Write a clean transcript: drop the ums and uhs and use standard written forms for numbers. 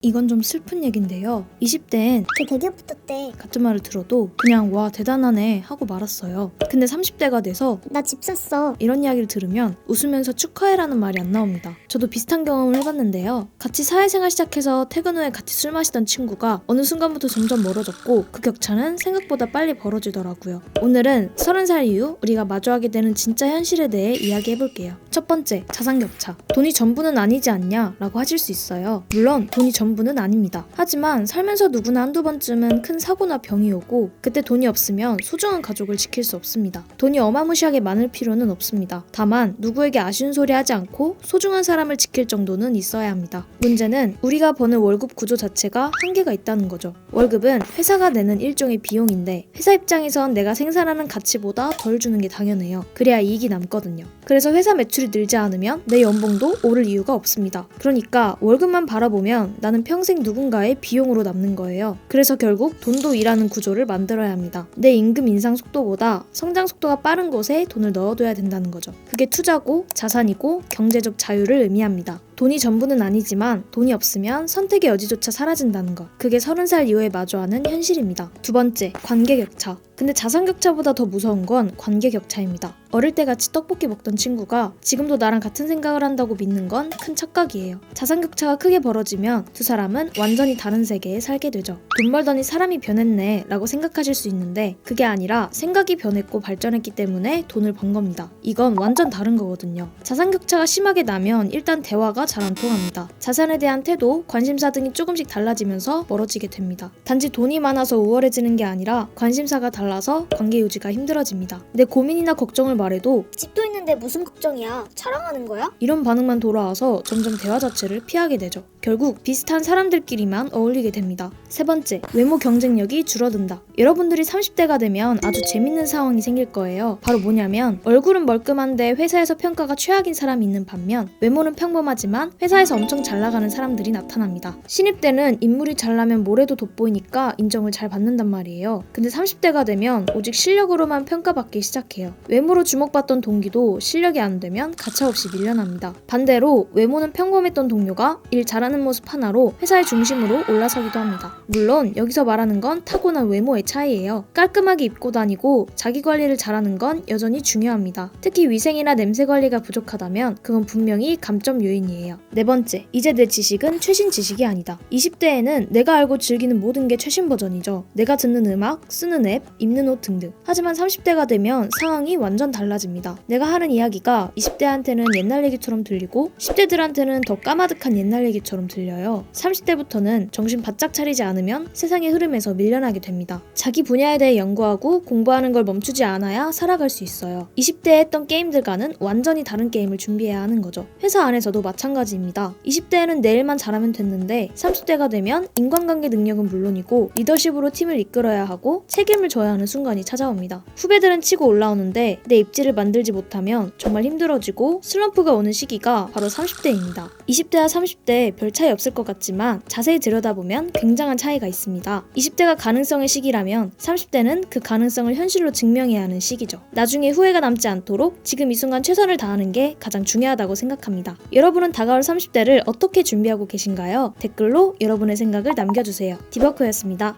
이건 좀 슬픈 얘긴데요. 20대엔 걔 대기업 붙었대. 같은 말을 들어도 그냥 와 대단하네 하고 말았어요. 근데 30대가 돼서 나 집 샀어. 이런 이야기를 들으면 웃으면서 축하해라는 말이 안 나옵니다. 저도 비슷한 경험을 해봤는데요. 같이 사회생활 시작해서 퇴근 후에 같이 술 마시던 친구가 어느 순간부터 점점 멀어졌고 그 격차는 생각보다 빨리 벌어지더라고요. 오늘은 30살 이후 우리가 마주하게 되는 진짜 현실에 대해 이야기해볼게요. 첫 번째, 자산격차. 돈이 전부는 아니지 않냐 라고 하실 수 있어요. 물론 돈이 전부는 아닙니다. 하지만 살면서 누구나 한두 번쯤은 큰 사고나 병이 오고 그때 돈이 없으면 소중한 가족을 지킬 수 없습니다. 돈이 어마무시하게 많을 필요는 없습니다. 다만 누구에게 아쉬운 소리 하지 않고 소중한 사람을 지킬 정도는 있어야 합니다. 문제는 우리가 버는 월급 구조 자체가 한계가 있다는 거죠. 월급은 회사가 내는 일종의 비용인데 회사 입장에선 내가 생산하는 가치보다 덜 주는 게 당연해요. 그래야 이익이 남거든요. 그래서 회사 매출이 늘지 않으면 내 연봉도 오를 이유가 없습니다. 그러니까 월급만 바라보면 나는 평생 누군가의 비용으로 남는 거예요. 그래서 결국 돈도 일하는 구조를 만들어야 합니다. 내 임금 인상 속도보다 성장 속도가 빠른 곳에 돈을 넣어둬야 된다는 거죠. 그게 투자고 자산이고 경제적 자유를 의미합니다. 돈이 전부는 아니지만 돈이 없으면 선택의 여지조차 사라진다는 것. 그게 30살 이후에 마주하는 현실입니다. 두 번째, 관계격차. 근데 자산격차보다 더 무서운 건 관계격차입니다. 어릴 때 같이 떡볶이 먹던 친구가 지금도 나랑 같은 생각을 한다고 믿는 건 큰 착각이에요. 자산격차가 크게 벌어지면 두 사람은 완전히 다른 세계에 살게 되죠. 돈 벌더니 사람이 변했네 라고 생각하실 수 있는데 그게 아니라 생각이 변했고 발전했기 때문에 돈을 번 겁니다. 이건 완전 다른 거거든요. 자산격차가 심하게 나면 일단 대화가 잘 안 통합니다. 자산에 대한 태도, 관심사 등이 조금씩 달라지면서 멀어지게 됩니다. 단지 돈이 많아서 우월해지는 게 아니라 관심사가 달라서 관계 유지가 힘들어집니다. 내 고민이나 걱정을 말해도 집도 있는데 무슨 걱정이야? 자랑하는 거야? 이런 반응만 돌아와서 점점 대화 자체를 피하게 되죠. 결국 비슷한 사람들끼리만 어울리게 됩니다. 세 번째, 외모 경쟁력이 줄어든다. 여러분들이 30대가 되면 아주 재밌는 상황이 생길 거예요. 바로 뭐냐면 얼굴은 멀끔한데 회사에서 평가가 최악인 사람이 있는 반면 외모는 평범하지만 회사에서 엄청 잘 나가는 사람들이 나타납니다. 신입 때는 인물이 잘나면 뭐래도 돋보이니까 인정을 잘 받는단 말이에요. 근데 30대가 되면 오직 실력으로만 평가받기 시작해요. 외모로 주목받던 동기도 실력이 안 되면 가차없이 밀려납니다. 반대로 외모는 평범했던 동료가 일 잘하는 모습 하나로 회사의 중심으로 올라서기도 합니다. 물론 여기서 말하는 건 타고난 외모의 차이예요. 깔끔하게 입고 다니고 자기 관리를 잘하는 건 여전히 중요합니다. 특히 위생이나 냄새 관리가 부족하다면 그건 분명히 감점 요인이에요. 네 번째, 이제 내 지식은 최신 지식이 아니다. 20대에는 내가 알고 즐기는 모든 게 최신 버전이죠. 내가 듣는 음악, 쓰는 앱, 입는 옷 등등. 하지만 30대가 되면 상황이 완전 달라집니다. 내가 하는 이야기가 20대한테는 옛날 얘기처럼 들리고 10대들한테는 더 까마득한 옛날 얘기처럼 들려요. 30대부터는 정신 바짝 차리지 않으면 세상의 흐름에서 밀려나게 됩니다. 자기 분야에 대해 연구하고 공부하는 걸 멈추지 않아야 살아갈 수 있어요. 20대에 했던 게임들과는 완전히 다른 게임을 준비해야 하는 거죠. 회사 안에서도 마찬가지입니다. 20대에는 내 일만 잘하면 됐는데 30대가 되면 인간관계 능력은 물론이고 리더십으로 팀을 이끌어야 하고 책임을 져야 하는 순간이 찾아옵니다. 후배들은 치고 올라오는데 내 입지를 만들지 못하면 정말 힘들어지고 슬럼프가 오는 시기가 바로 30대입니다. 20대와 30대 별 차이 없을 것 같지만 자세히 들여다보면 굉장한 차이가 있습니다. 20대가 가능성의 시기라면 30대는 그 가능성을 현실로 증명해야 하는 시기죠. 나중에 후회가 남지 않도록 지금 이 순간 최선을 다하는 게 가장 중요하다고 생각합니다. 여러분은 다가올 30대를 어떻게 준비하고 계신가요? 댓글로 여러분의 생각을 남겨주세요. 디버커였습니다.